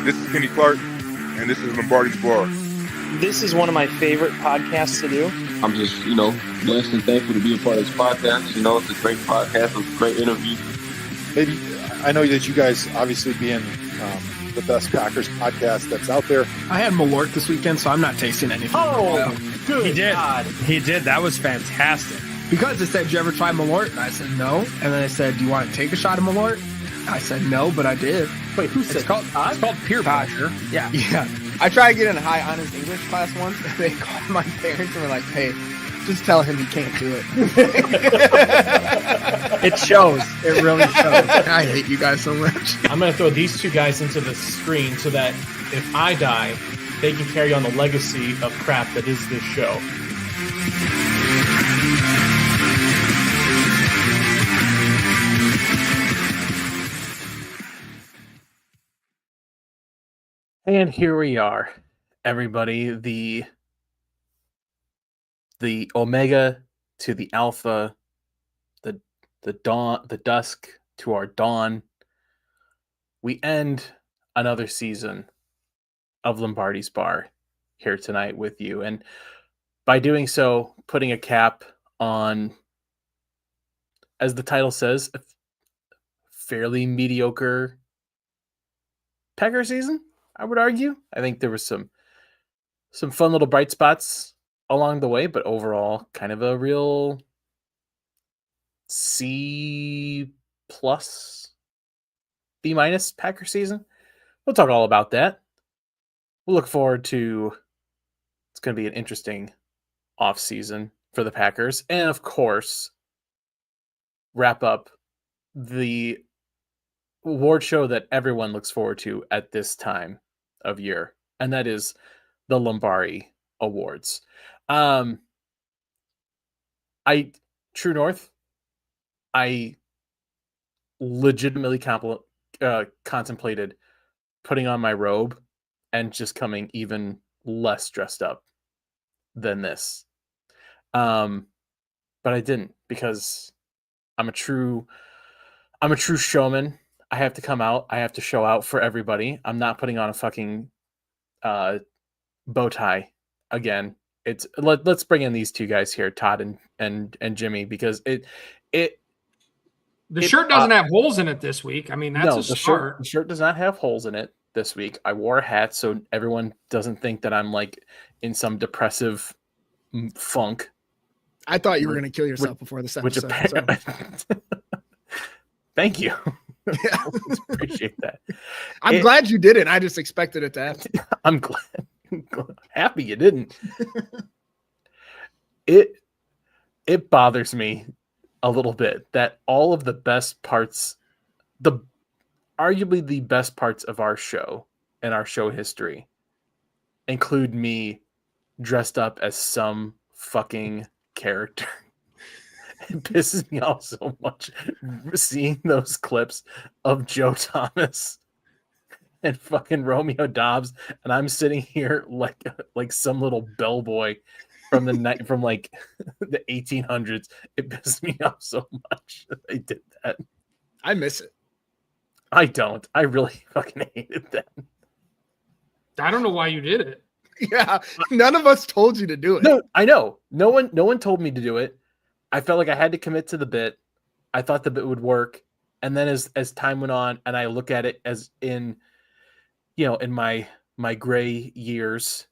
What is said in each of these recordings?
This is Kenny Clark, and this is Lombardi's Bar. This is one of my favorite podcasts to do. I'm just, blessed and thankful to be a part of this podcast. It's a great podcast, a great interview. Maybe I know that you guys, obviously being the best Packers podcast that's out there. I had Malort this weekend, so I'm not tasting anything. Oh, good. He did. God. He did. That was fantastic. Because it said, "Did you ever try Malort?" And I said, "No." And then I said, "Do you want to take a shot of Malort?" I said, "No," but I did. Wait, who said It's called Peer pressure. Yeah. Yeah. I tried to get in a high honors English class once, and they called my parents and were like, "Hey, just tell him he can't do it." It shows. It really shows. I hate you guys so much. I'm going to throw these two guys into the screen so that if I die, they can carry on the legacy of crap that is this show. And here we are, everybody. The Omega to the Alpha, the dawn, the dusk to our dawn. We end another season of Lombardi's Bar here tonight with you, and by doing so, putting a cap on, as the title says, a fairly mediocre Packer season, I would argue. I think there was some fun little bright spots along the way, but overall kind of a real C plus, B minus Packer season. We'll talk all about that. We'll look forward to, it's going to be an interesting off season for the Packers. And of course, wrap up the award show that everyone looks forward to at this time of year, and that is the Lombardi Awards. True North, I legitimately contemplated putting on my robe and just coming even less dressed up than this. But I didn't, because I'm a true showman. I have to come out. I have to show out for everybody. I'm not putting on a fucking bow tie again. Let's bring in these two guys here, Todd and Jimmy, because the shirt doesn't have holes in it this week. I mean, that's a start. The shirt does not have holes in it this week. I wore a hat so everyone doesn't think that I'm like in some depressive funk. I thought you were going to kill yourself before this episode. Thank you. Yeah. Appreciate that. I'm glad you didn't. I just expected it to happen. I'm glad. Happy you didn't. It bothers me a little bit that all of the best parts, arguably the best parts of our show and our show history, include me dressed up as some fucking character. It pisses me off so much seeing those clips of Joe Thomas and fucking Romeo Dobbs, and I'm sitting here like some little bellboy from the the 1800s. It pisses me off so much that they did that. I miss it. I don't. I really fucking hated that. I don't know why you did it. Yeah, none of us told you to do it. No, I know. No one told me to do it. I felt like I had to commit to the bit. I thought the bit would work. And then as time went on and I look at it as in my gray years,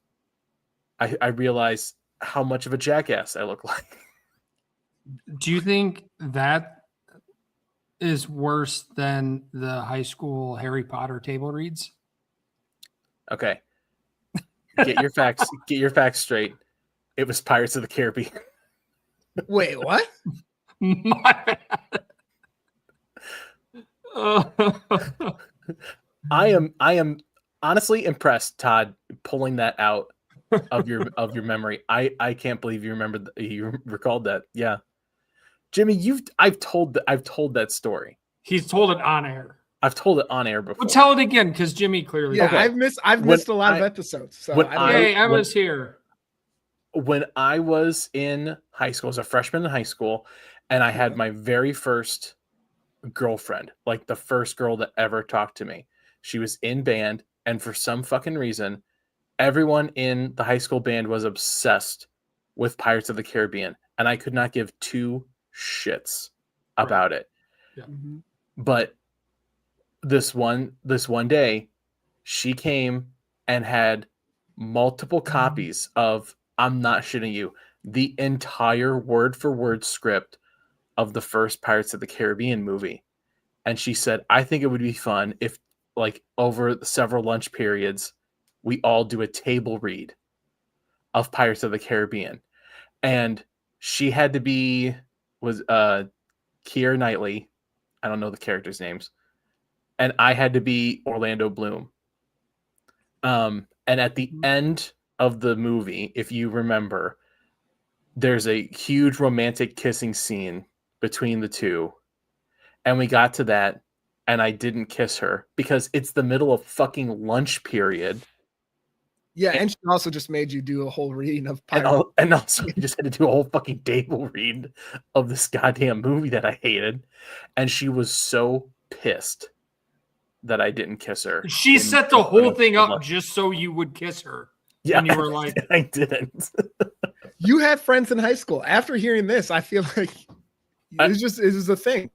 I realized how much of a jackass I look like. Do you think that is worse than the high school Harry Potter table reads? Okay. Get your facts straight. It was Pirates of the Caribbean. Wait, what? My bad. I am honestly impressed, Todd, pulling that out of your memory. I can't believe you recalled that. Yeah, Jimmy, I've told that story. He's told it on air. I've told it on air before. Well, tell it again, because Jimmy clearly. Yeah, okay. I've missed a lot of episodes. So I was here. When I was in high school, as a freshman in high school, and I had my very first girlfriend, like the first girl that ever talked to me. She was in band. And for some fucking reason, everyone in the high school band was obsessed with Pirates of the Caribbean. And I could not give two shits about it. Yeah. But this one day, she came and had multiple copies of, I'm not shitting you, the entire word for word script of the first Pirates of the Caribbean movie. And she said, I think it would be fun if, like, over several lunch periods, we all do a table read of Pirates of the Caribbean. And she had to be, was Keira Knightley. I don't know the characters' names. And I had to be Orlando Bloom. And at the end of the movie, if you remember, there's a huge romantic kissing scene between the two. And we got to that, and I didn't kiss her because it's the middle of fucking lunch period. Yeah, and she also just made you do a whole reading of Pirates. And also we just had to do a whole fucking table read of this goddamn movie that I hated. And she was so pissed that I didn't kiss her. She set the whole thing up just so you would kiss her. Yeah, and you were like, I didn't. You had friends in high school. After hearing this, I feel like it is a thing.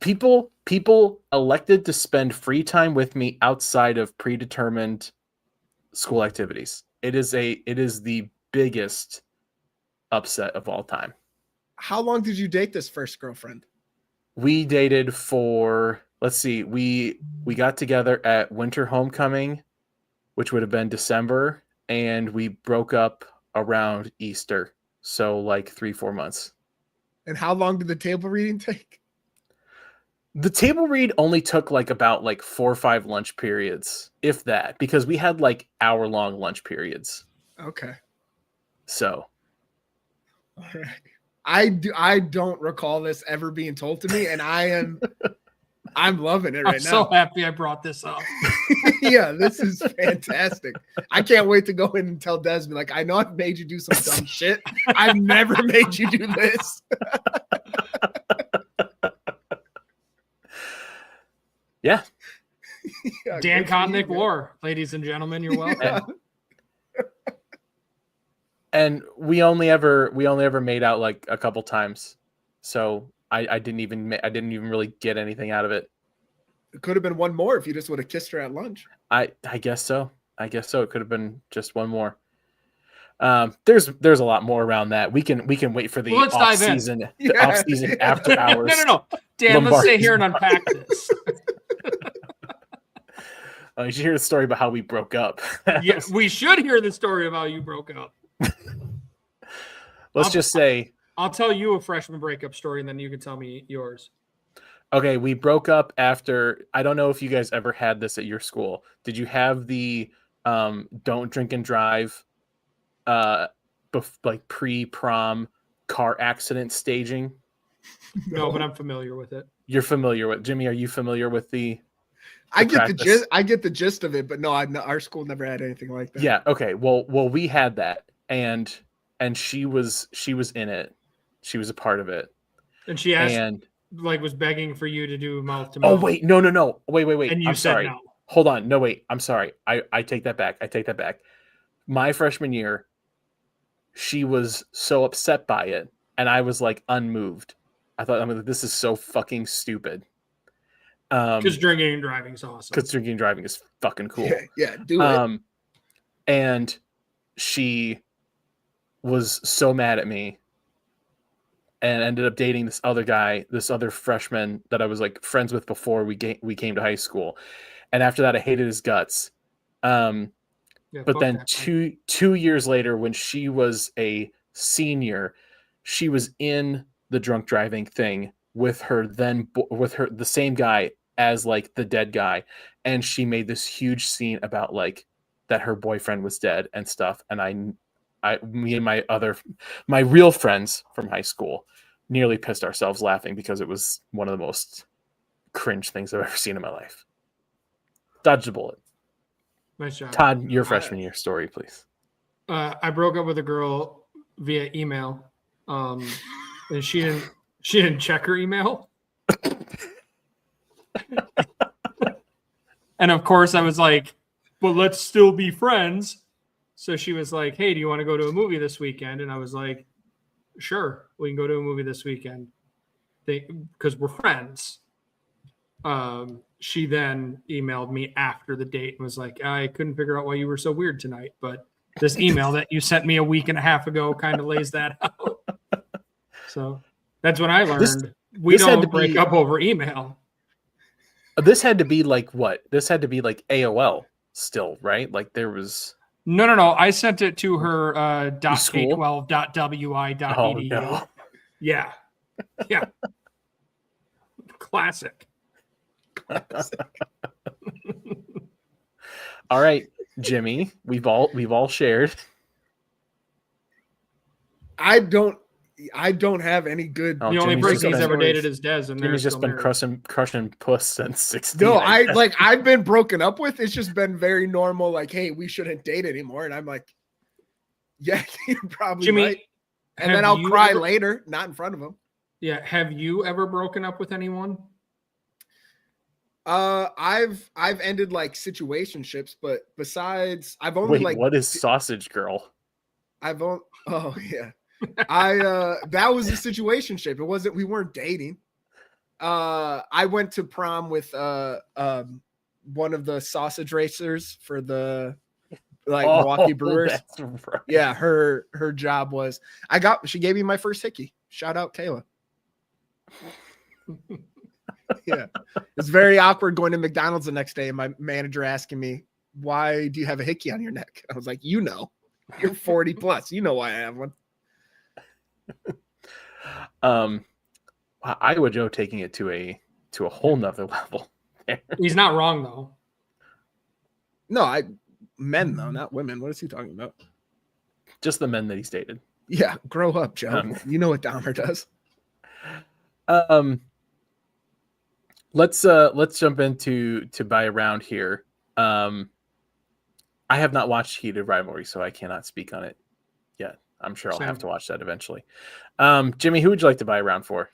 People elected to spend free time with me outside of predetermined school activities. It is the biggest upset of all time. How long did you date this first girlfriend? We dated for, let's see, we got together at winter homecoming, which would have been December, and we broke up around Easter. So like 3-4 months. And how long did the table reading take? The table read only took about 4 or 5 lunch periods, if that, because we had like hour-long lunch periods. Okay. So. All right. I don't recall this ever being told to me, and I'm loving it right now. I'm so happy I brought this up. Yeah, this is fantastic. I can't wait to go in and tell Desmond, like, I know I've made you do some dumb shit. I've never made you do this. Yeah. Dan Connick War, ladies and gentlemen, you're welcome. And we only ever made out like a couple times, so I didn't even really get anything out of it. It could have been one more if you just would have kissed her at lunch. I guess so. It could have been just one more. There's a lot more around that. We can wait for the off season. The off season after hours. No. Dan, Lombardi. Let's stay here and unpack this. You should hear the story about how we broke up. Yes, we should hear the story of how you broke up. Let's just say I'll tell you a freshman breakup story, and then you can tell me yours. Okay, we broke up after. I don't know if you guys ever had this at your school. Did you have the don't drink and drive, like pre-prom car accident staging? No, but I'm familiar with it. You're familiar with Jimmy? Are you familiar with the? I get the gist. I get the gist of it, but no, our school never had anything like that. Yeah. Okay. Well, we had that, and she was in it. She was a part of it. And she asked, was begging for you to do mouth to mouth. Oh wait, no. Wait. And you I'm said sorry. no. Hold on. No, wait. I'm sorry. I take that back. My freshman year, she was so upset by it, and I was like unmoved. I thought, this is so fucking stupid. Because drinking and driving is awesome. Because drinking and driving is fucking cool. Yeah, do it. And she was so mad at me and ended up dating this other guy, this other freshman that I was like friends with before we came to high school. And after that, I hated his guts. But then 2 years later, when she was a senior, she was in the drunk driving thing with the same guy as like the dead guy, and she made this huge scene about like that her boyfriend was dead and stuff. And me and my real friends from high school nearly pissed ourselves laughing because it was one of the most cringe things I've ever seen in my life. Dodged a bullet. Nice job. Todd, your freshman year story, please. I broke up with a girl via email, and she didn't check her email. And of course, I was like, but let's still be friends. So she was like, hey, do you want to go to a movie this weekend? And I was like, sure, we can go to a movie this weekend because we're friends. She then emailed me after the date and was like, I couldn't figure out why you were so weird tonight, but this email that you sent me a week and a half ago kind of lays that out. So that's when I learned we don't break up over email. This had to be like what? This had to be like AOL still, right? Like there was... No. I sent it to her .k12.wi.edu. Oh, no. Yeah. Classic. All right, Jimmy, we've all shared. I don't have any good. The only person he's ever dated is Des, and Jimmy's just been crushing puss since 16. No, I've been broken up with. It's just been very normal. Like, hey, we shouldn't date anymore, and I'm like, yeah, you're probably Jimmy, right. And then I'll cry later, not in front of him. Yeah, have you ever broken up with anyone? I've ended like situationships, but besides, I've only what is sausage girl? that was a situationship. It wasn't, we weren't dating. I went to prom with one of the sausage racers for the Milwaukee Brewers. Right. Yeah, her job was she gave me my first hickey. Shout out Kayla. Yeah, it's very awkward going to McDonald's the next day and my manager asking me, why do you have a hickey on your neck? I was like, you're 40 plus, you know why I have one. Iowa Joe taking it to a whole nother level there. He's not wrong though. No, men though, not women. What is he talking about? Just the men that he's dated. Yeah, grow up, Joe. You know what Dahmer does. Let's jump into buy a round here. I have not watched Heated Rivalry, so I cannot speak on it yet. I'm sure I'll have to watch that eventually. Jimmy, who would you like to buy a round for?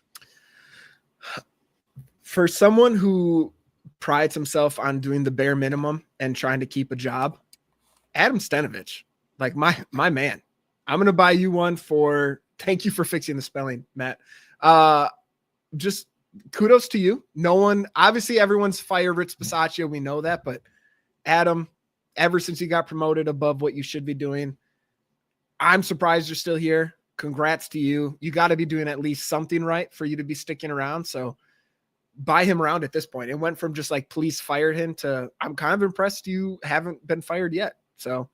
For someone who prides himself on doing the bare minimum and trying to keep a job, Adam Stenovich, like my man. I'm gonna buy you one for. Thank you for fixing the spelling, Matt. Just kudos to you. No one, obviously, everyone's fired Rich Bisaccia. We know that, but Adam, ever since you got promoted above what you should be doing, I'm surprised you're still here. Congrats to you. You got to be doing at least something right for you to be sticking around. So buy him around at this point. It went from just like police fired him to I'm kind of impressed you haven't been fired yet. So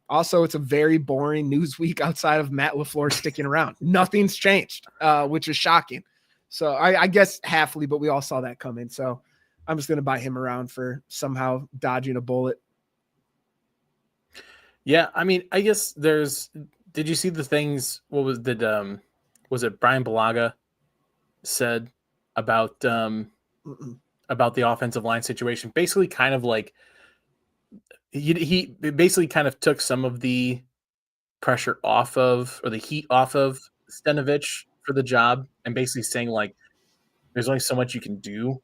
also, it's a very boring news week outside of Matt LaFleur sticking around. Nothing's changed, which is shocking. So I guess halfly, but we all saw that coming. So I'm just going to buy him around for somehow dodging a bullet. Yeah, I mean, I guess did you see the things? What was it Brian Balaga said about the offensive line situation? Basically, kind of like he basically kind of took some of the pressure off of, or the heat off of Stenovich for the job, and basically saying like, there's only so much you can do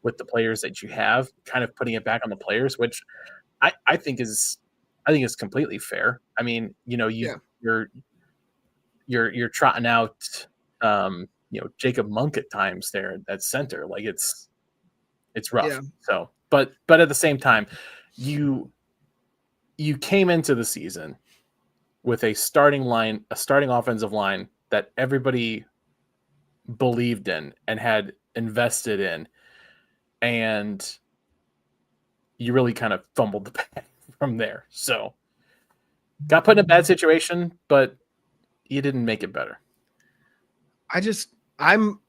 with the players that you have, kind of putting it back on the players, which I think is completely fair. I mean, you're trotting out, Jacob Monk at times there at center. Like it's rough. Yeah. So, but at the same time, you came into the season with a starting offensive line that everybody believed in and had invested in, and you really kind of fumbled the bag from there. So got put in a bad situation, but you didn't make it better. I don't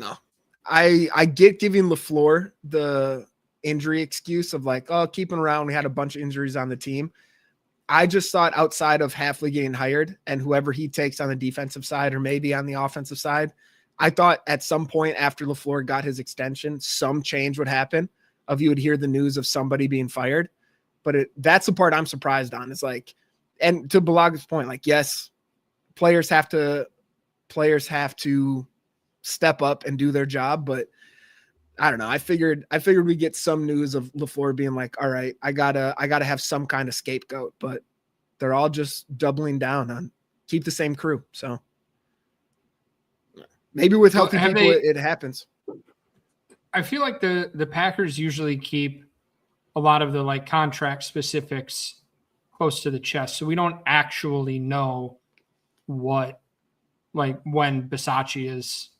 know. I get giving LaFleur the injury excuse of like, oh, keep him around. We had a bunch of injuries on the team. I just thought outside of Hafley getting hired and whoever he takes on the defensive side or maybe on the offensive side, I thought at some point after LaFleur got his extension, some change would happen of you would hear the news of somebody being fired. But that's the part I'm surprised on. It's like, and to Balaga's point, like, yes, players have to step up and do their job, but I don't know. I figured we get some news of LaFleur being like, all right, I gotta have some kind of scapegoat, but they're all just doubling down on keep the same crew. So maybe with healthy people, it happens. I feel like the Packers usually keep a lot of the like contract specifics close to the chest, so we don't actually know what like when Bisaccia's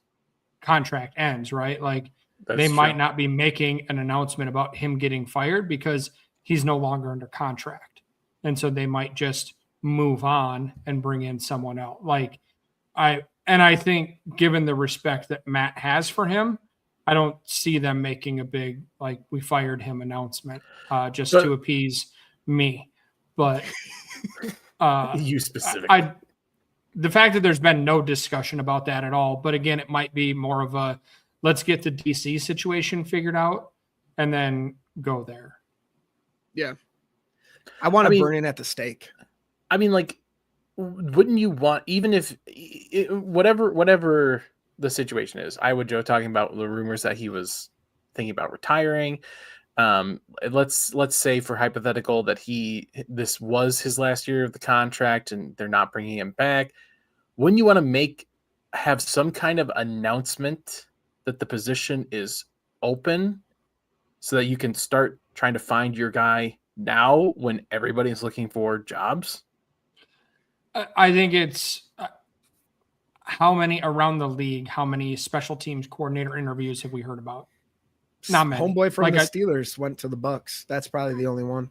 contract ends, right? Like they might not be making an announcement about him getting fired because he's no longer under contract, and so they might just move on and bring in someone else. Like I think given the respect that Matt has for him, I don't see them making a big like we fired him announcement just to appease me. But you specifically. The fact that there's been no discussion about that at all, but again, it might be more of a let's get the DC situation figured out and then go there. Yeah. I want to burn in at the stake. I mean, like, wouldn't you want, even if whatever the situation is, I would Joe talking about the rumors that he was thinking about retiring. Let's say for hypothetical that this was his last year of the contract and they're not bringing him back. Wouldn't you want to have some kind of announcement that the position is open so that you can start trying to find your guy now when everybody's looking for jobs? I think it's how many around the league, how many special teams coordinator interviews have we heard about? Not many. Homeboy from the Steelers went to the Bucks. That's probably the only one.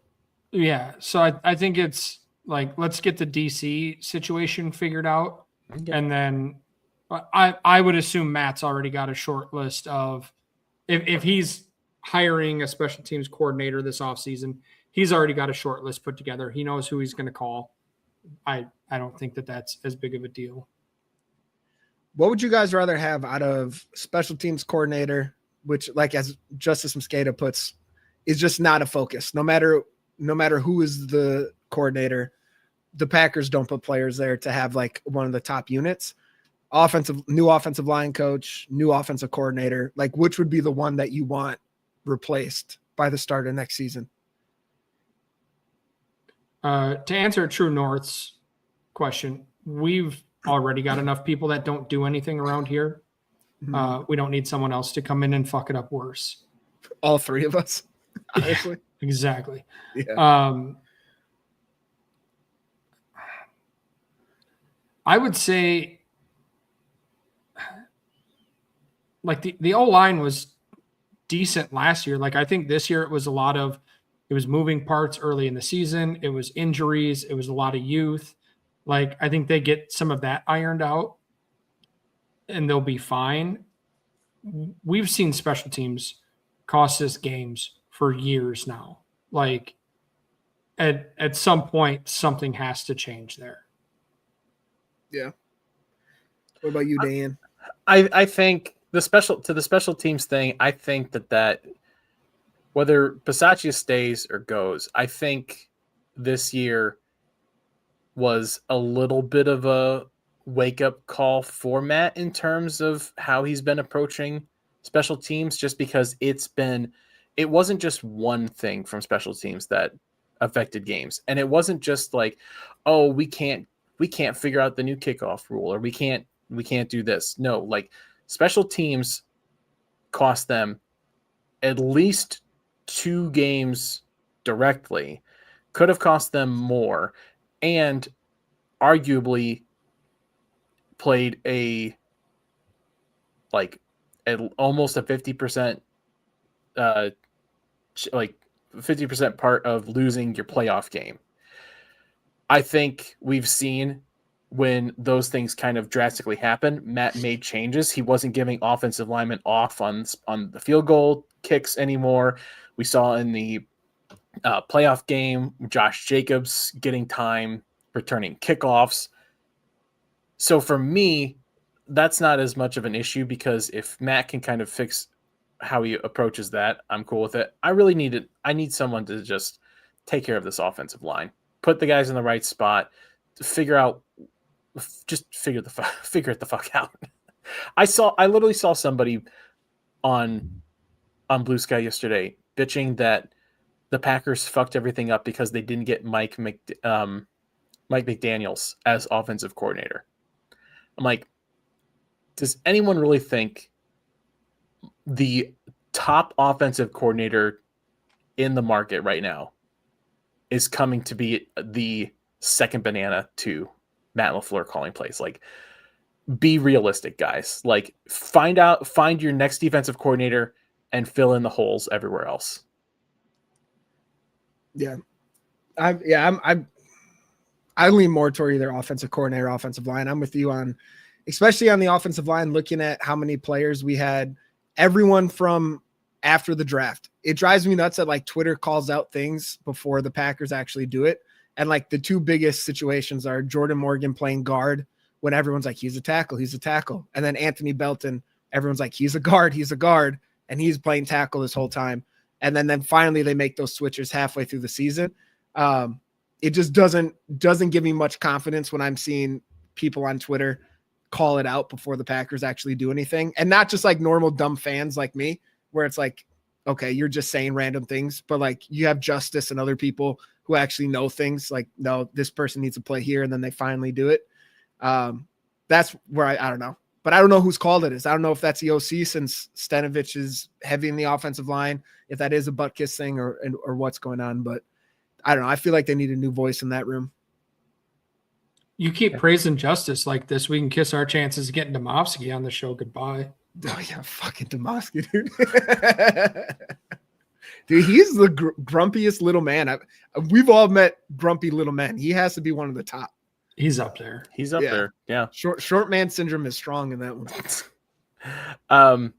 Yeah. So I think it's like, let's get the DC situation figured out. Okay. And then I would assume Matt's already got a short list of if he's hiring a special teams coordinator this offseason, he's already got a short list put together. He knows who he's going to call. I don't think that's as big of a deal. What would you guys rather have out of special teams coordinator, which, like as Justice Mosqueda puts, is just not a focus. No matter who is the coordinator, the Packers don't put players there to have like one of the top units. New offensive line coach, new offensive coordinator. Like, which would be the one that you want replaced by the start of next season? To answer True North's question, we've already got enough people that don't do anything around here. We don't need someone else to come in and fuck it up worse. All three of us, honestly. Exactly. Yeah. I would say like the O-line was decent last year. Like I think this year it was moving parts early in the season. It was injuries. It was a lot of youth. Like I think they get some of that ironed out and they'll be fine. We've seen special teams cost us games for years now. Like at some point, something has to change there. Yeah. What about you, Dan? I think the special teams thing, I think that whether Bisaccia stays or goes, I think this year was a little bit of a wake-up call for Matt in terms of how he's been approaching special teams, just because it wasn't just one thing from special teams that affected games. And it wasn't just like, oh, we can't figure out the new kickoff rule, or we can't do this. No, like special teams cost them at least 2 games directly, could have cost them more, and arguably played almost a 50% 50% part of losing your playoff game. I think we've seen when those things kind of drastically happen, Matt made changes. He wasn't giving offensive linemen off on the field goal kicks anymore. We saw in the playoff game, Josh Jacobs getting time returning kickoffs. So for me, that's not as much of an issue, because if Matt can kind of fix how he approaches that, I'm cool with it. I need someone to just take care of this offensive line, put the guys in the right spot, figure it the fuck out. I literally saw somebody on on Blue Sky yesterday, bitching that the Packers fucked everything up because they didn't get Mike McDaniels as offensive coordinator. I'm like, does anyone really think the top offensive coordinator in the market right now is coming to be the second banana to Matt LaFleur calling plays? Like, be realistic, guys. Like, find your next defensive coordinator and fill in the holes everywhere else. Yeah. I lean more toward either offensive coordinator, offensive line. I'm with you on, especially on the offensive line, looking at how many players we had, everyone from after the draft. It drives me nuts that like Twitter calls out things before the Packers actually do it. And like the two biggest situations are Jordan Morgan playing guard when everyone's like, he's a tackle. And then Anthony Belton, everyone's like, he's a guard. And he's playing tackle this whole time. And then finally they make those switches halfway through the season. It just doesn't give me much confidence when I'm seeing people on Twitter call it out before the Packers actually do anything. And not just like normal dumb fans like me, where it's like, okay, you're just saying random things, but like you have Justice and other people who actually know things like, no, this person needs to play here. And then they finally do it. That's where I don't know, but I don't know whose call it is. I don't know if that's the OC since Stenovich is heavy in the offensive line, if that is a butt kiss thing or what's going on, but I don't know. I feel like they need a new voice in that room. You keep praising Justice like this, we can kiss our chances of getting Domofsky on the show goodbye. Oh yeah, fucking Domofsky, dude. Dude, he's the grumpiest little man. We've all met grumpy little men. He has to be one of the top. He's up there. He's up there. Yeah. Short man syndrome is strong in that one.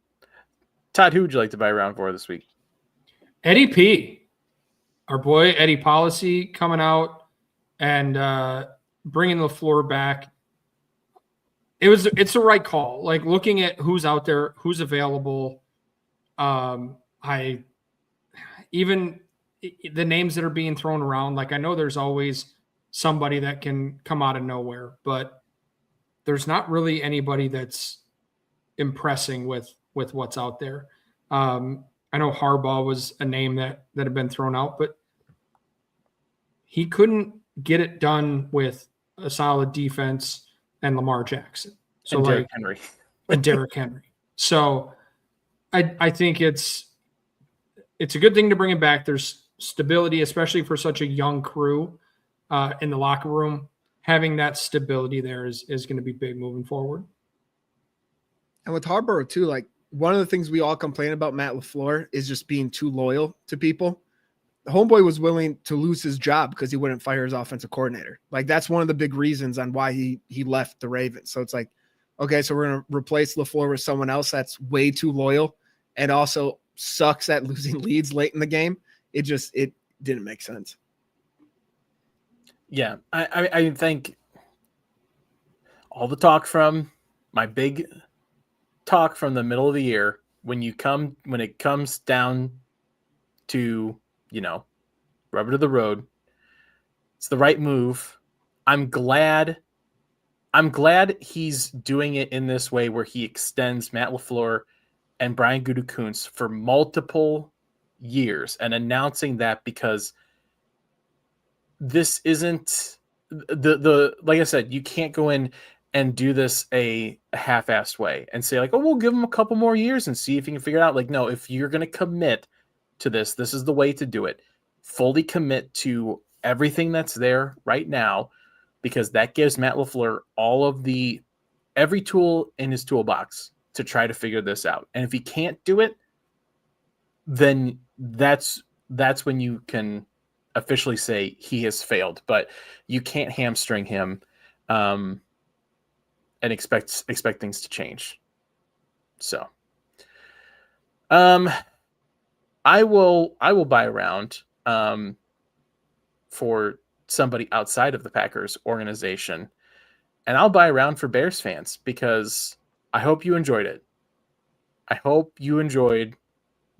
Todd, who would you like to buy around for this week? Eddie P. Our boy Eddie Policy coming out and bringing LaFleur back. It's the right call. Like looking at who's out there, who's available. Even the names that are being thrown around. Like I know there's always somebody that can come out of nowhere, but there's not really anybody that's impressing with what's out there. I know Harbaugh was a name that had been thrown out, but he couldn't get it done with a solid defense and Lamar Jackson. So and like Derrick Henry. and Derrick Henry. So I think it's a good thing to bring him back. There's stability, especially for such a young crew in the locker room. Having that stability there is going to be big moving forward. And with Harbaugh too, like one of the things we all complain about Matt LaFleur is just being too loyal to people. The homeboy was willing to lose his job because he wouldn't fire his offensive coordinator. Like that's one of the big reasons on why he left the Ravens. So it's like, okay, so we're going to replace LaFleur with someone else that's way too loyal and also sucks at losing leads late in the game. It didn't make sense. Yeah, I think all the talk from my big talk from the middle of the year, when it comes down to, rubber to the road, it's the right move. I'm glad he's doing it in this way where he extends Matt LaFleur and Brian Gutekunst for multiple years and announcing that, because this isn't the like I said, you can't go in and do this a half-assed way and say like, oh, we'll give him a couple more years and see if he can figure it out. Like, no, if you're going to commit to this is the way to do it. Fully commit to everything that's there right now, because that gives Matt LaFleur every tool in his toolbox to try to figure this out. And if he can't do it, then that's when you can officially say he has failed. But you can't hamstring him and expect things to change. So I will buy around for somebody outside of the Packers organization, and I'll buy around for Bears fans, because I hope you enjoyed it. I hope you enjoyed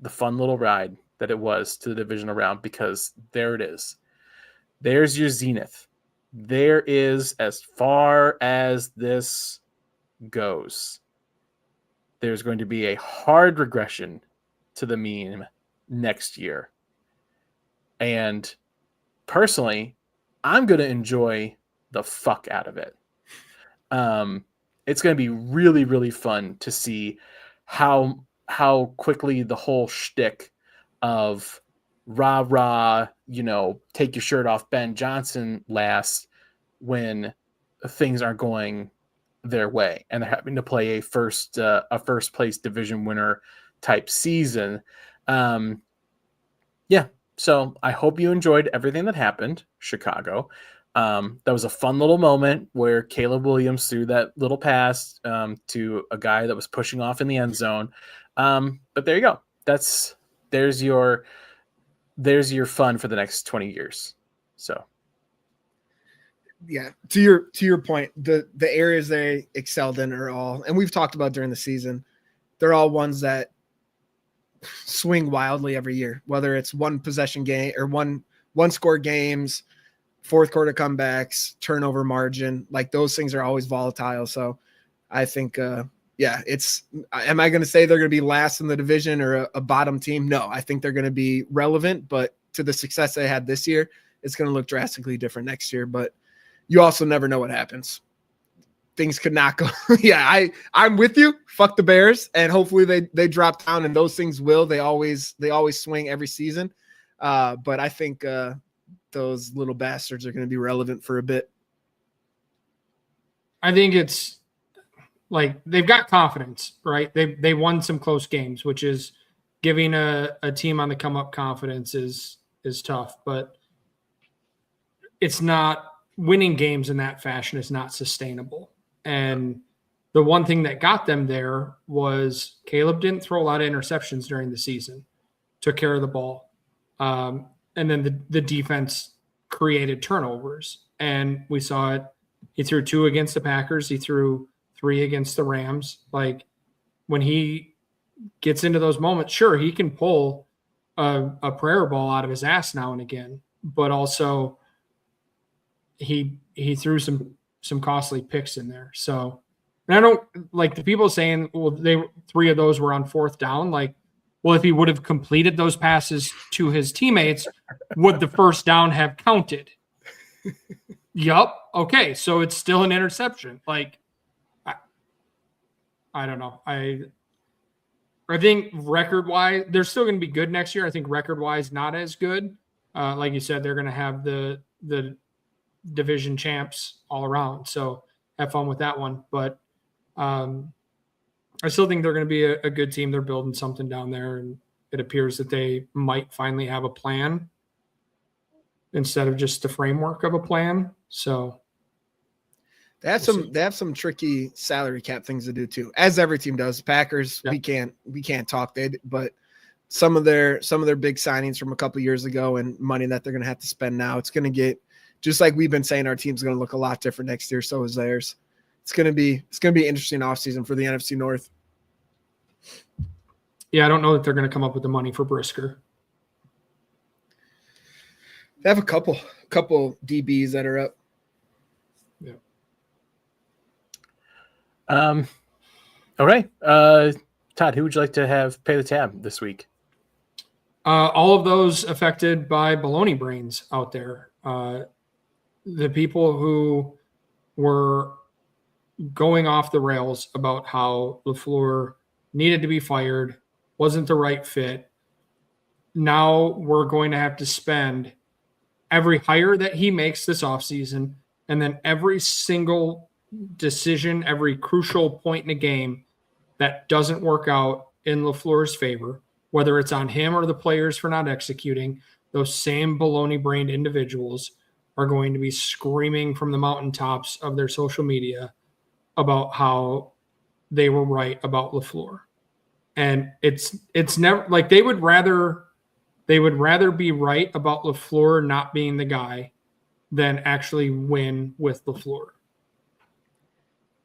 the fun little ride that it was to the divisional round, because there it is. There's your zenith. There is as far as this goes. There's going to be a hard regression to the meme next year. And personally, I'm going to enjoy the fuck out of it. It's going to be really, really fun to see how quickly the whole shtick of rah, take your shirt off Ben Johnson lasts when things aren't going their way and they're having to play a first place division winner type season. So I hope you enjoyed everything that happened, Chicago. That was a fun little moment where Caleb Williams threw that little pass to a guy that was pushing off in the end zone. But there you go. There's your fun for the next 20 years. So yeah, to your point, the areas they excelled in are all, and we've talked about during the season, they're all ones that swing wildly every year, whether it's one possession game or one score games, fourth quarter comebacks, turnover margin, like those things are always volatile. So I think, am I going to say they're going to be last in the division or a bottom team? No, I think they're going to be relevant, but to the success they had this year, it's going to look drastically different next year. But you also never know what happens. Things could not go. Yeah, I'm with you. Fuck the Bears, and hopefully they drop down, and those things will. They always swing every season. But I think those little bastards are going to be relevant for a bit. I think it's like they've got confidence, right? They won some close games, which is giving a team on the come up confidence is tough, but it's not winning games in that fashion is not sustainable. And the one thing that got them there was Caleb didn't throw a lot of interceptions during the season, took care of the ball. And then the defense created turnovers, and we saw it. He threw 2 against the Packers. He threw 3 against the Rams. Like when he gets into those moments, sure, he can pull a prayer ball out of his ass now and again, but also he threw some costly picks in there. So, and I don't like the people saying, well, 3 of those were on fourth down. Like, well, if he would have completed those passes to his teammates, would the first down have counted? Yup. Okay. So it's still an interception. Like, I don't know. I think record-wise, they're still going to be good next year. I think record-wise, not as good. Like you said, they're going to have the division champs all around. So have fun with that one. But I still think they're going to be a good team. They're building something down there, and it appears that they might finally have a plan instead of just the framework of a plan. So they have some tricky salary cap things to do too, as every team does. Packers, we can't talk, but some of their big signings from a couple years ago and money that they're going to have to spend now, it's going to get, just like we've been saying, our team's going to look a lot different next year. So is theirs. It's going to be interesting offseason for the NFC North. Yeah, I don't know that they're going to come up with the money for Brisker. They have a couple DBs that are up. Yeah. All right. Todd, who would you like to have pay the tab this week? All of those affected by baloney brains out there. The people who were going off the rails about how LaFleur needed to be fired, wasn't the right fit. Now we're going to have to spend every hire that he makes this offseason, and then every single decision, every crucial point in a game that doesn't work out in LaFleur's favor, whether it's on him or the players for not executing, those same baloney-brained individuals are going to be screaming from the mountaintops of their social media about how they were right about LaFleur. And it's never like they would rather be right about LaFleur not being the guy than actually win with LaFleur.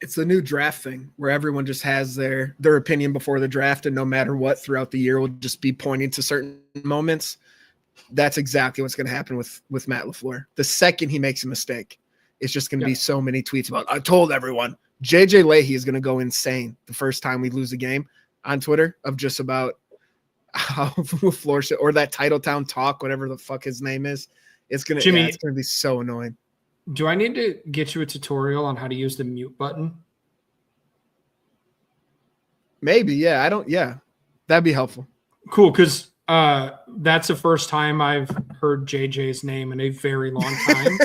It's the new draft thing where everyone just has their opinion before the draft, and no matter what throughout the year will just be pointing to certain moments. That's exactly what's going to happen with Matt LaFleur. The second he makes a mistake, it's just going to be so many tweets about, I told everyone. JJ Leahy is going to go insane the first time we lose a game on Twitter of just about, how LaFleur should, or that Titletown talk, whatever the fuck his name is. It's gonna Jimmy, it's gonna be so annoying. Do I need to get you a tutorial on how to use the mute button? Maybe, yeah. That'd be helpful. Cool, because that's the first time I've heard JJ's name in a very long time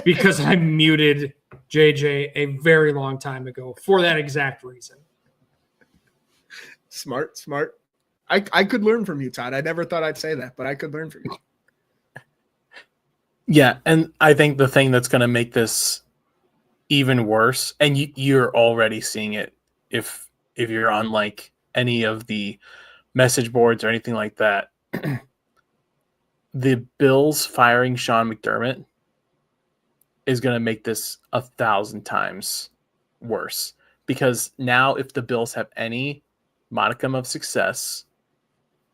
because I muted JJ a very long time ago for that exact reason. Smart. I could learn from you, Todd. I never thought I'd say that, but I could learn from you. Yeah, and I think the thing that's going to make this even worse, and you're already seeing it if you're on like any of the message boards or anything like that, the Bills firing Sean McDermott is going to make this 1,000 times worse, because now if the Bills have any modicum of success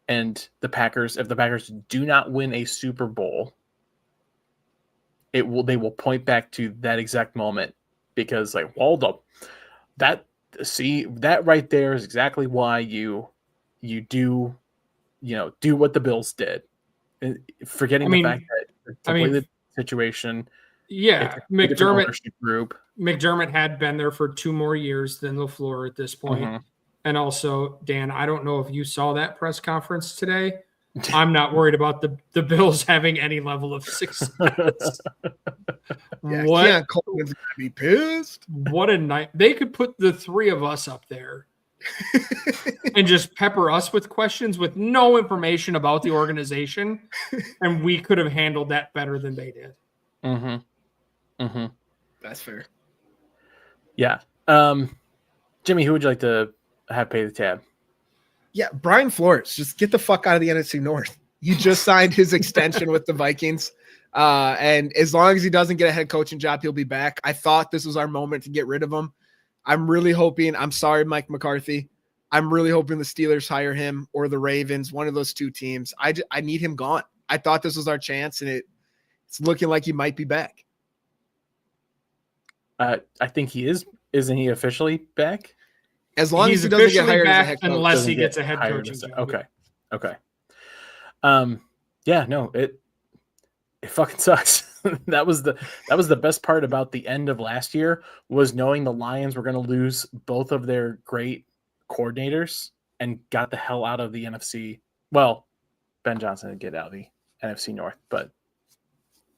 and if the Packers do not win a Super Bowl, they will point back to that exact moment, because like, hold up, that right there is exactly why you do what the Bills did. Forgetting the fact that it's a completely situation. Yeah, McDermott had been there for 2 more years than LaFleur at this point. Mm-hmm. And also, Dan, I don't know if you saw that press conference today. I'm not worried about the Bills having any level of success. Yeah, Coleman's gonna be pissed. What a night! They could put the 3 of us up there and just pepper us with questions with no information about the organization, and we could have handled that better than they did. Mm-hmm. That's fair. Yeah. Jimmy, who would you like to have pay the tab? Yeah, Brian Flores, just get the fuck out of the NFC North. You just signed his extension with the Vikings. And as long as he doesn't get a head coaching job, he'll be back. I thought this was our moment to get rid of him. I'm really hoping, I'm sorry, Mike McCarthy. I'm really hoping the Steelers hire him or the Ravens, one of those 2 teams. I need him gone. I thought this was our chance, and it's looking like he might be back. I think he is. Isn't he officially back? As long as he doesn't get hired as a head coach. Unless he gets a head coaching job. Okay. Yeah, no, it fucking sucks. that was the best part about the end of last year, was knowing the Lions were going to lose both of their great coordinators and got the hell out of the NFC. Well, Ben Johnson did get out of the NFC North, but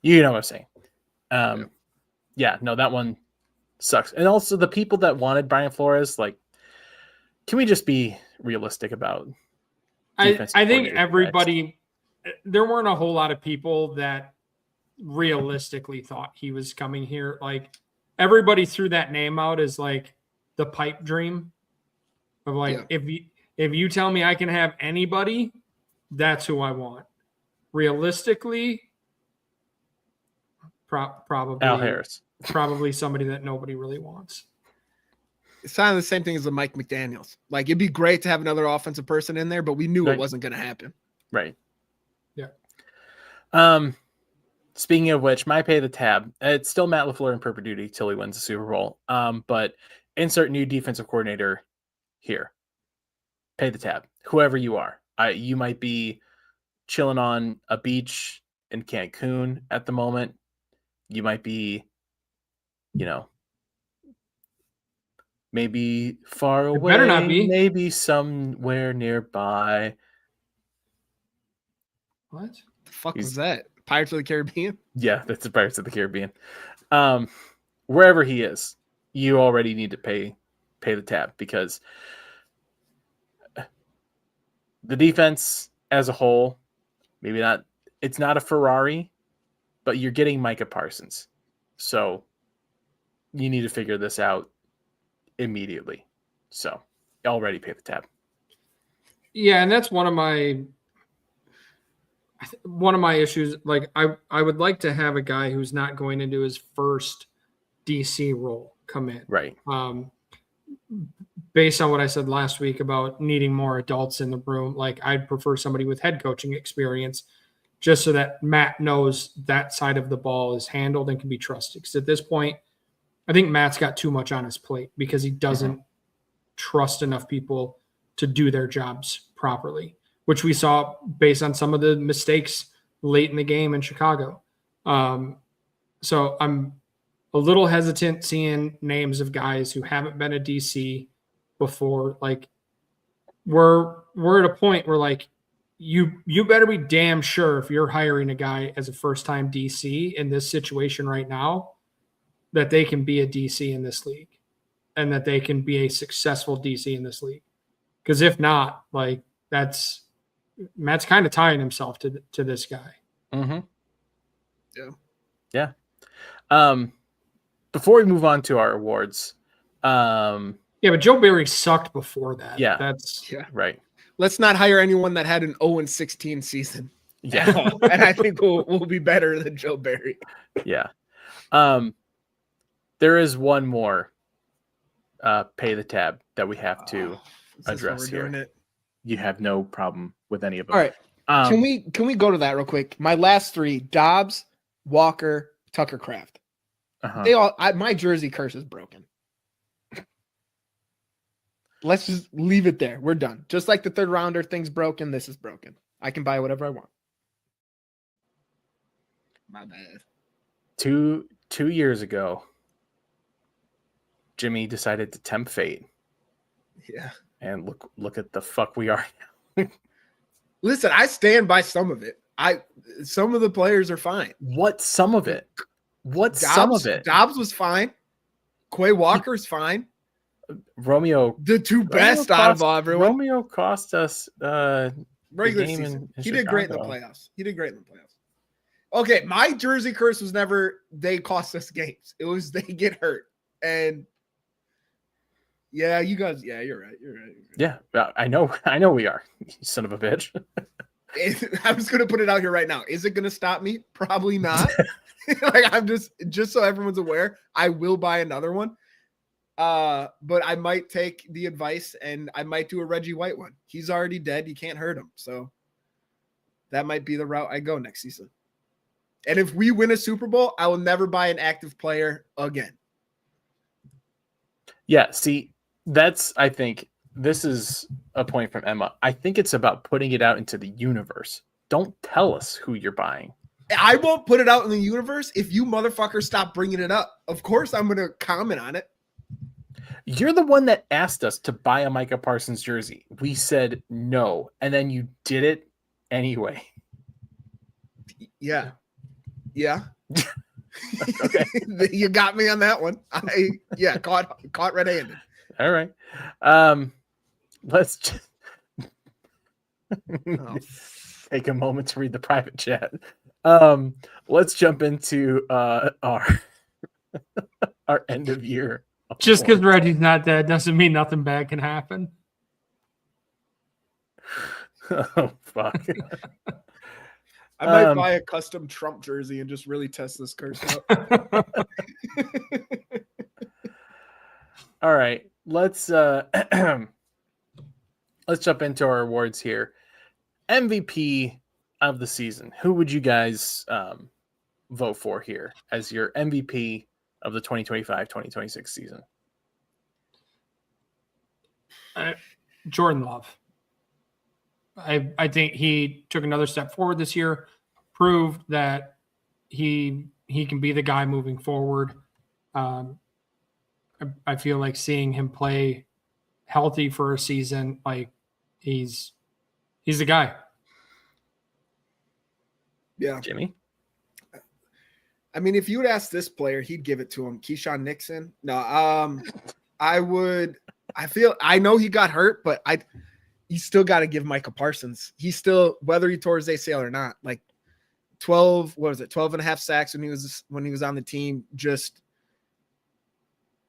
you know what I'm saying. Yeah, no, that one sucks. And also the people that wanted Brian Flores, like, can we just be realistic about? I think everybody, there weren't a whole lot of people that realistically thought he was coming here. Like, everybody threw that name out as like the pipe dream of like, if you tell me I can have anybody, that's who I want. Realistically, probably Al Harris, probably somebody that nobody really wants. It's kind of the same thing as the Mike McDaniels. Like, it'd be great to have another offensive person in there, but we knew it wasn't going to happen. Right. Yeah. Speaking of which, my pay the tab. It's still Matt LaFleur in perpetuity till he wins the Super Bowl. But insert new defensive coordinator here. Pay the tab. Whoever you are. You might be chilling on a beach in Cancun at the moment. You might be, maybe far away. Better not be. Maybe somewhere nearby. What the fuck was that? Pirates of the Caribbean? Yeah, that's the Pirates of the Caribbean. Wherever he is, you already need to pay the tab, because the defense as a whole, maybe not. It's not a Ferrari, but you're getting Micah Parsons, so you need to figure this out immediately. So already pay the tab. Yeah, and that's one of my issues. Like, I would like to have a guy who's not going into his first DC role come in. Right. Based on what I said last week about needing more adults in the room, like, I'd prefer somebody with head coaching experience, just so that Matt knows that side of the ball is handled and can be trusted. Because at this point, I think Matt's got too much on his plate because he doesn't trust enough people to do their jobs properly. which we saw based on some of the mistakes late in the game in Chicago. So I'm a little hesitant seeing names of guys who haven't been a DC before. Like we're at a point where like you better be damn sure if you're hiring a guy as a first-time DC in this situation right now that they can be a DC in this league and that they can be a successful DC in this league. Because if not, like Matt's kind of tying himself to this guy. Mm-hmm. Yeah. Before we move on to our awards, Yeah, but Joe Barry sucked before that. Yeah. That's right. Let's not hire anyone that had an 0-16 season. Yeah. And I think we'll be better than Joe Barry. Yeah. There is one more pay the tab that we have to address here. You have no problem with any of them. All right. Can we go to that real quick? My last three: Dobbs, Walker, Tucker Kraft. They all. My jersey curse is broken. Let's just leave it there. We're done. Just like the third rounder thing's broken, this is broken. I can buy whatever I want. My bad. 2 years ago, Jimmy decided to tempt fate. Yeah. And look at the fuck we are now. Listen, I stand by some of it. Some of the players are fine. What some of it? Some of it? Dobbs was fine. Quay Walker's fine. Romeo, the two best out of everyone. Romeo cost us regular season. He did great in the playoffs. Okay, my jersey curse was never they cost us games. It was they get hurt. And yeah, you guys, yeah, you're right. Yeah, I know we are. You son of a bitch. I was gonna put it out here right now. Is it gonna stop me? Probably not. Like I'm just so everyone's aware, I will buy another one. But I might take the advice and I might do a Reggie White one. He's already dead. You can't hurt him. So that might be the route I go next season. And if we win a Super Bowl, I will never buy an active player again. Yeah, see, I think this is a point from Emma. I think it's about putting it out into the universe. Don't tell us who you're buying. I won't put it out in the universe if you motherfuckers stop bringing it up. Of course, I'm going to comment on it. You're the one that asked us to buy a Micah Parsons jersey. We said no, and then you did it anyway. Yeah. Yeah. Okay. You got me on that one. Caught red-handed. All right. Let's just take a moment to read the private chat. Let's jump into our end of year. Just because Reggie's not dead doesn't mean nothing bad can happen. Oh, fuck. I might buy a custom Trump jersey and just really test this curse out. All right. Let's jump into our awards here. MVP of the season. Who would you guys vote for here as your MVP of the 2025-2026 season? Jordan Love. I think he took another step forward this year, proved that he can be the guy moving forward. I feel like seeing him play healthy for a season, like he's the guy. Yeah. Jimmy? I mean, if you would ask this player, he'd give it to him. Keyshawn Nixon. No, I know he got hurt, but you still got to give Micah Parsons. He's still, whether he tore his ACL or not, like 12 and a half sacks when he was on the team. Just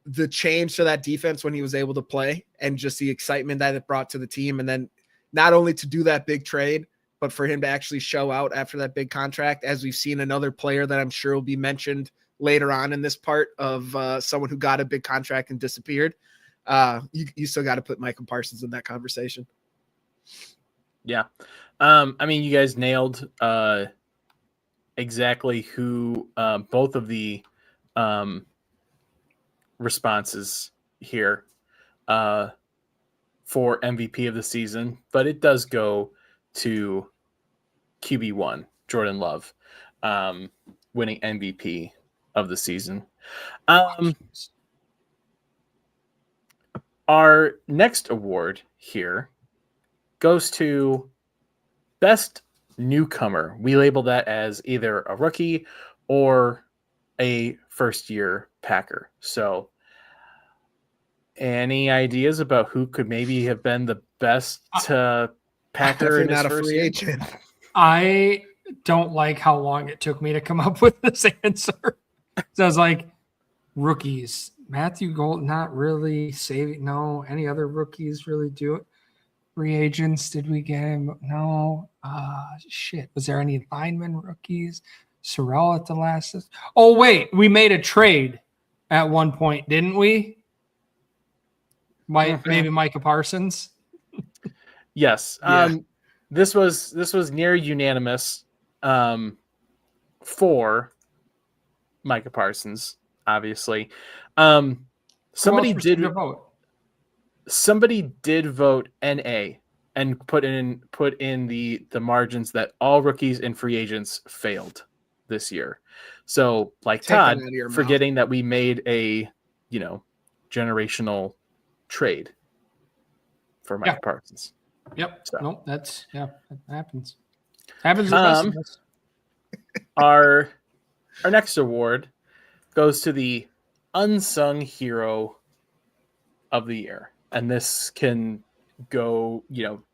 the change to that defense when he was able to play and just the excitement that it brought to the team. And then not only to do that big trade, but for him to actually show out after that big contract, as we've seen another player that I'm sure will be mentioned later on in this part of someone who got a big contract and disappeared. You still got to put Micah Parsons in that conversation. Yeah. I mean, you guys nailed exactly who both of the responses here for MVP of the season, but it does go to QB1, Jordan Love, winning MVP of the season. Our next award here goes to Best Newcomer. We label that as either a rookie or a first-year Packer. So, any ideas about who could maybe have been the best Packer Definitely in his not a first free year? agent. I don't like how long it took me to come up with this answer. So I was like, rookies. Matthew Gold, not really saving. No. Any other rookies really do it? Free agents, did we get him? No. Shit. Was there any lineman rookies? Sorrell at the last. Oh, wait. We made a trade at one point, didn't we? Maybe Micah Parsons. Yes. Yeah. This was near unanimous for Micah Parsons, obviously. Somebody did vote NA and put in the margins that all rookies and free agents failed this year. So like Take that Todd, out of your forgetting that we made a generational trade for Micah Parsons. Yep. So. Nope. That happens. Happens to the best of us. Our next award goes to the unsung hero of the year. And this can go,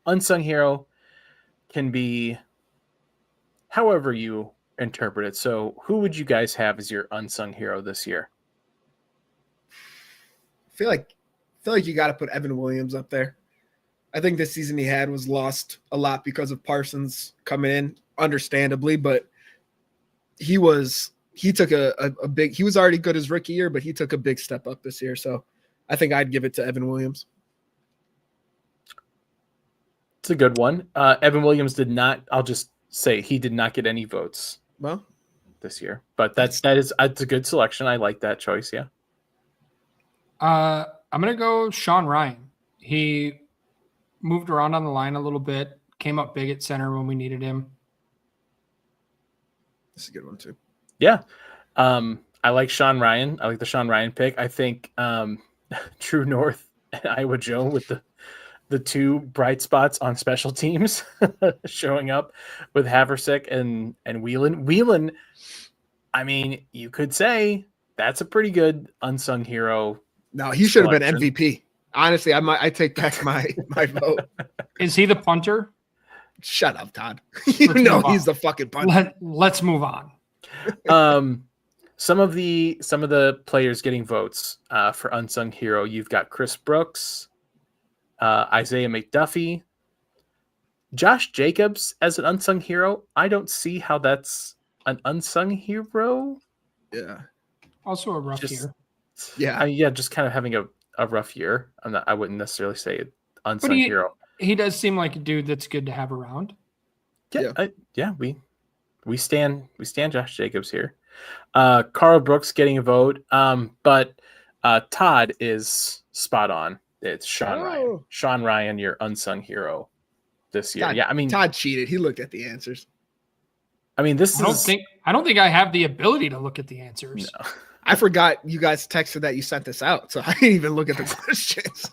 unsung hero can be however you interpret it. So who would you guys have as your unsung hero this year? I feel like you got to put Evan Williams up there. I think this season he had was lost a lot because of Parsons coming in, understandably, but he took a big, he was already good his rookie year, but he took a big step up this year. So I think I'd give it to Evan Williams. It's a good one. Evan Williams did not, I'll just say he did not get any votes this year, but that's a good selection. I like that choice. Yeah. I'm going to go Sean Ryan. He moved around on the line a little bit, came up big at center when we needed him. That's a good one too. Yeah. I like Sean Ryan. I like the Sean Ryan pick. I think True North and Iowa Joe with the two bright spots on special teams showing up with Haversick and Whelan. Whelan, I mean, you could say that's a pretty good unsung hero. No, he should have been MVP. Honestly, I take back my vote. Is he the punter? Shut up, Todd. He's the fucking punter. Let's move on. Some of the players getting votes for unsung hero. You've got Chris Brooks, Isaiah McDuffie, Josh Jacobs as an unsung hero. I don't see how that's an unsung hero. Yeah. Also a rough year. Yeah. Just kind of having a rough year. I wouldn't necessarily say unsung hero. He does seem like a dude that's good to have around. Yeah. We stand Josh Jacobs here. Carl Brooks getting a vote. But Todd is spot on. It's Sean Ryan. Sean Ryan, your unsung hero this year. Todd cheated. He looked at the answers. I don't think I have the ability to look at the answers. No. I forgot you guys texted that you sent this out, so I didn't even look at the questions.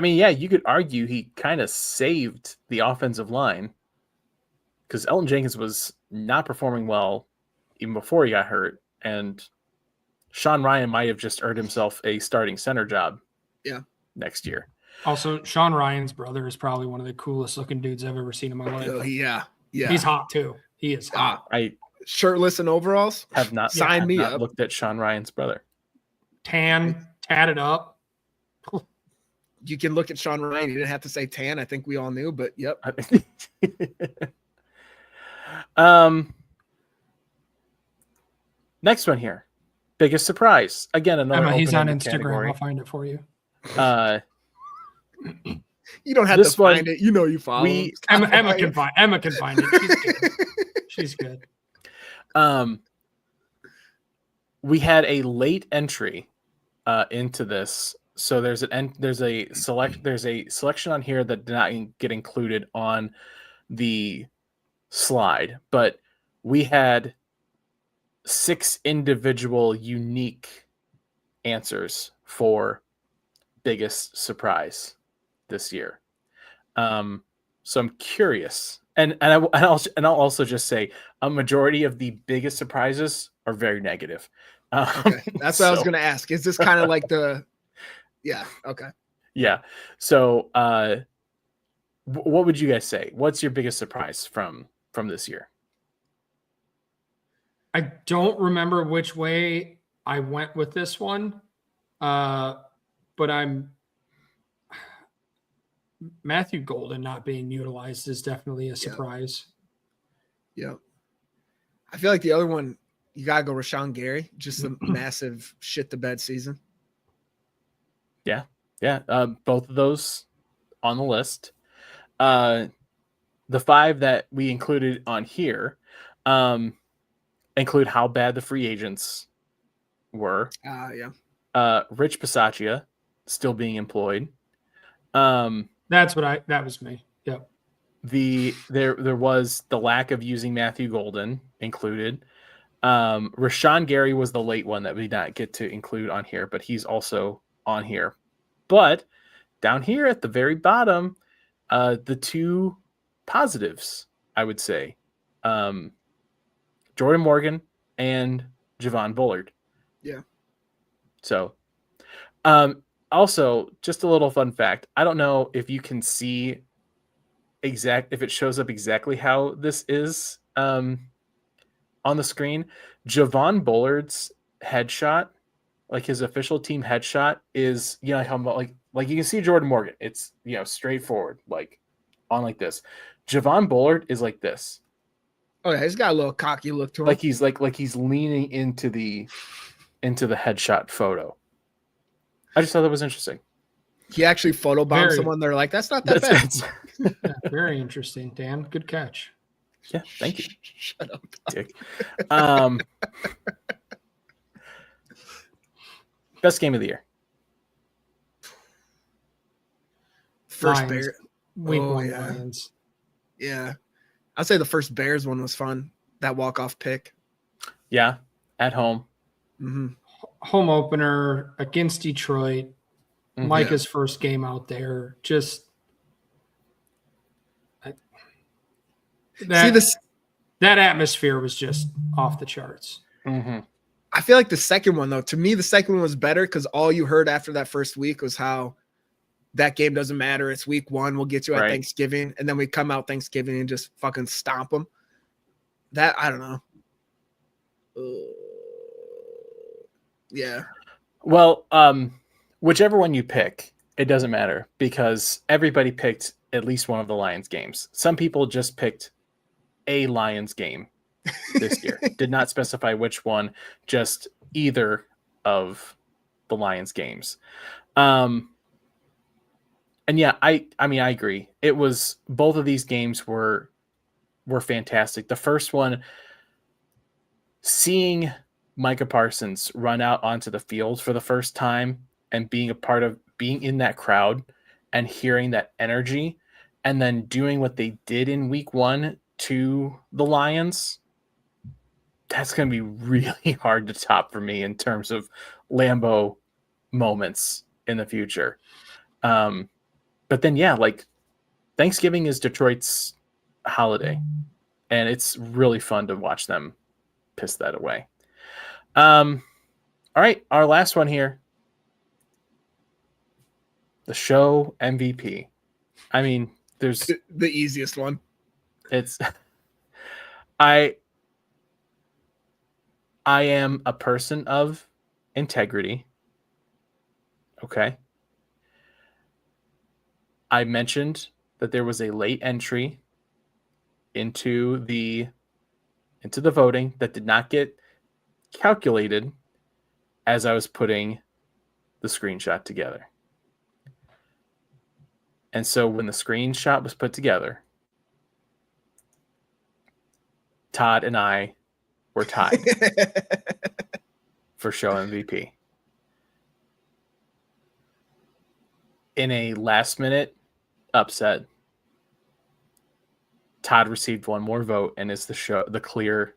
You could argue he kind of saved the offensive line because Elton Jenkins was not performing well even before he got hurt, and Sean Ryan might have just earned himself a starting center job. Next year. Also, Sean Ryan's brother is probably one of the coolest looking dudes I've ever seen in my life. Oh, yeah. He's hot too. He is hot. Shirtless and overalls. Have not looked at Sean Ryan's brother. Tatted up. You can look at Sean Ryan. You didn't have to say tan. I think we all knew, but yep. Next one here. Biggest surprise. Again, another. He's on Instagram. Category. I'll find it for you. You don't have to find it. You follow. Emma can find it. She's good. We had a late entry into this So there's a selection on here that did not get included on the slide, but we had 6 individual unique answers for biggest surprise this year. So I'm curious, and I'll also just say a majority of the biggest surprises are very negative. Okay, that's what I was going to ask. Is this kind of like the? Yeah. Okay. Yeah. So, what would you guys say? What's your biggest surprise from this year? I don't remember which way I went with this one, but Matthew Golden not being utilized is definitely a surprise. Yeah. I feel like the other one, you got to go Rashawn Gary, just a massive shit the bed season. Yeah. Yeah. Both of those on the list. The 5 that we included on here include how bad the free agents were. Yeah. Rich Bisaccia still being employed. That was me. Yep. There was the lack of using Matthew Golden included. Rashawn Gary was the late one that we did not get to include on here, but he's also on here. But down here at the very bottom, the 2 positives, I would say, Jordan Morgan and Javon Bullard. Yeah. So, also, just a little fun fact. I don't know if you can see if it shows up exactly how this is on the screen. Javon Bullard's headshot, like his official team headshot, is how like you can see Jordan Morgan. It's straightforward, like on like this. Javon Bullard is like this. Oh yeah, he's got a little cocky look to him. Like he's leaning into the headshot photo. I just thought that was interesting. He actually photobombed someone. They're like, that's not that bad. Yeah, very interesting, Dan. Good catch. Yeah, thank you. Shut up, Dick. Best game of the year. First Lions. Bear. Week 1 yeah. Lions. Yeah. I'd say the first Bears one was fun. That walk-off pick. Yeah, at home. Mm-hmm. Home opener against Detroit. Mm-hmm. Micah's first game out there. Just that atmosphere was just off the charts. Mm-hmm. I feel like the second one, though, to me, the second one was better because all you heard after that first week was how that game doesn't matter. It's week 1. We'll get you at Thanksgiving. And then we come out Thanksgiving and just fucking stomp them. That, I don't know. Yeah. Well, whichever one you pick, it doesn't matter because everybody picked at least one of the Lions games. Some people just picked a Lions game this year. Did not specify which one, just either of the Lions games. And yeah, I agree. It was both of these games were fantastic. The first one, seeing Micah Parsons run out onto the field for the first time and being in that crowd and hearing that energy and then doing what they did in week 1 to the Lions, that's going to be really hard to top for me in terms of Lambeau moments in the future. But then, yeah, like Thanksgiving is Detroit's holiday, and it's really fun to watch them piss that away. All right, our last one here. The show MVP. I mean, there's the easiest one. It's I am a person of integrity. Okay. I mentioned that there was a late entry into the voting that did not get calculated as I was putting the screenshot together. And so when the screenshot was put together, Todd and I were tied for show MVP. in a last minute upset, Todd received one more vote and is the clear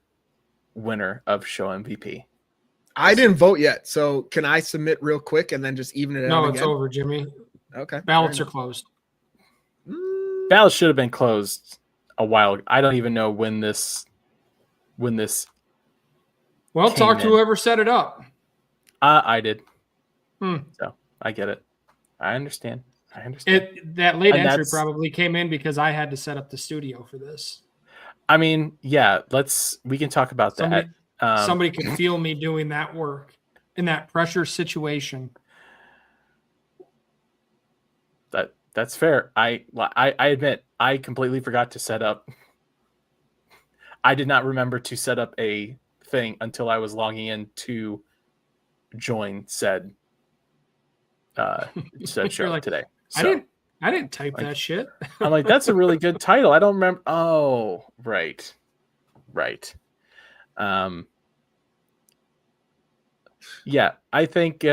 winner of show MVP. I didn't vote yet, so can I submit real quick and then just even it out No, again? it's over, Jimmy. Okay. Ballots are closed. Ballots should have been closed a while ago. I don't even know when this Well, came talk to in. whoever set it up. I did. Hmm. So I get it. I understand. That late And entry that's- probably came in because I had to set up the studio for this. I mean, yeah, we can talk about that. Somebody could feel me doing that work in that pressure situation. That's fair. I admit I completely forgot to set up. I did not remember to set up a thing until I was logging in to join said show like, today. I didn't type that shit. I'm like, that's a really good title. I don't remember. Oh, right. Yeah, I think.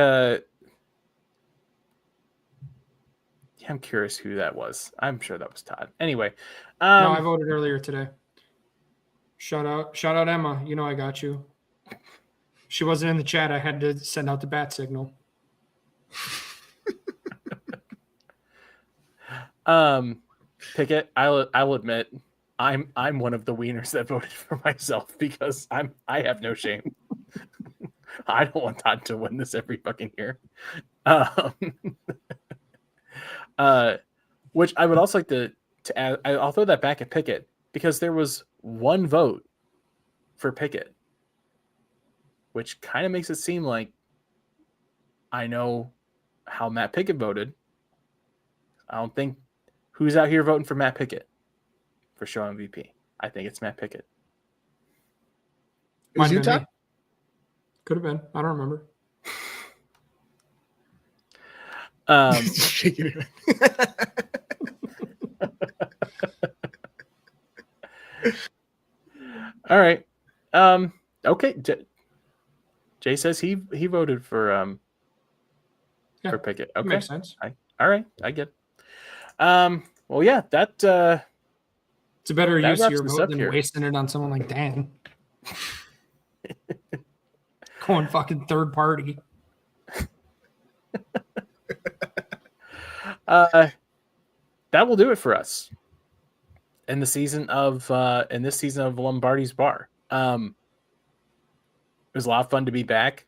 I'm curious who that was. I'm sure that was Todd. Anyway, No, I voted earlier today. Shout out Emma. You know I got you. She wasn't in the chat. I had to send out the bat signal. Pickett, I'll admit, I'm one of the wieners that voted for myself because I have no shame. I don't want Todd to win this every fucking year. Which I would also like to add. I'll throw that back at Pickett because there was one vote for Pickett, which kind of makes it seem like I know how Matt Pickett voted. I don't think who's out here voting for Matt Pickett for show MVP. I think it's Matt Pickett. It was you, Todd? Could have been. I don't remember. Shaking it. All right. Okay. Jay says he voted for Pickett. Okay. Makes sense. All right. I get it. Well, yeah, that it's a better use of your wraps us vote up than here. wasting it on someone like Dan. Going fucking third party. That will do it for us in this season of Lombardi's Bar. It was a lot of fun to be back.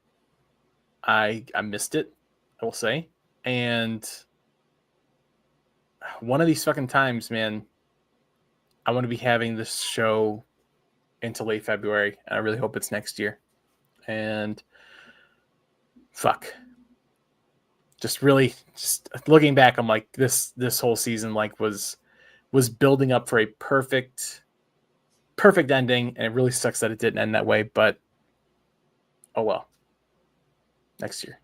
I missed it, I will say. And one of these fucking times, man, I want to be having this show into late February, and I really hope it's next year. And fuck. Just looking back, I'm like, this whole season was building up for a perfect ending, and it really sucks that it didn't end that way, but oh well. Next year.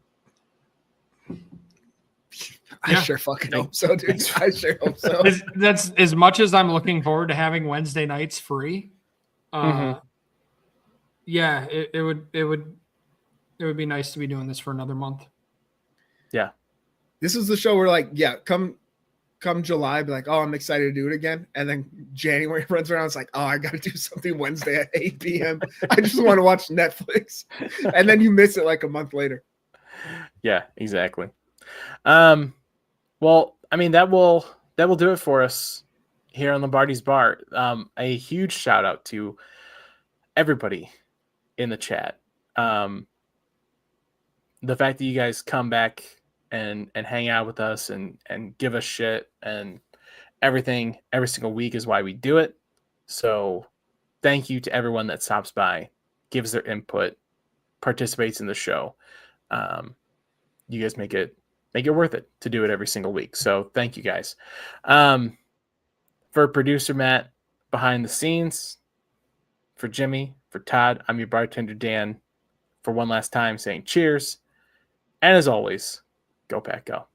I sure fucking hope so, dude. I sure hope so. That's as much as I'm looking forward to having Wednesday nights free. Yeah, it would be nice to be doing this for another month. Yeah. This is the show where, like, yeah, come July, be like, oh, I'm excited to do it again. And then January runs around, it's like, oh, I got to do something Wednesday at 8 p.m. I just want to watch Netflix. And then you miss it like a month later. Yeah, exactly. Well, I mean, that will do it for us here on Lombardi's Bar. A huge shout out to everybody in the chat. The fact that you guys come back and hang out with us and give us shit and everything every single week is why we do it. So thank you to everyone that stops by, gives their input, participates in the show. You guys make it worth it to do it every single week. So thank you guys. For producer Matt behind the scenes, for Jimmy, for Todd, I'm your bartender Dan. For one last time saying cheers. And as always, go Pack Go.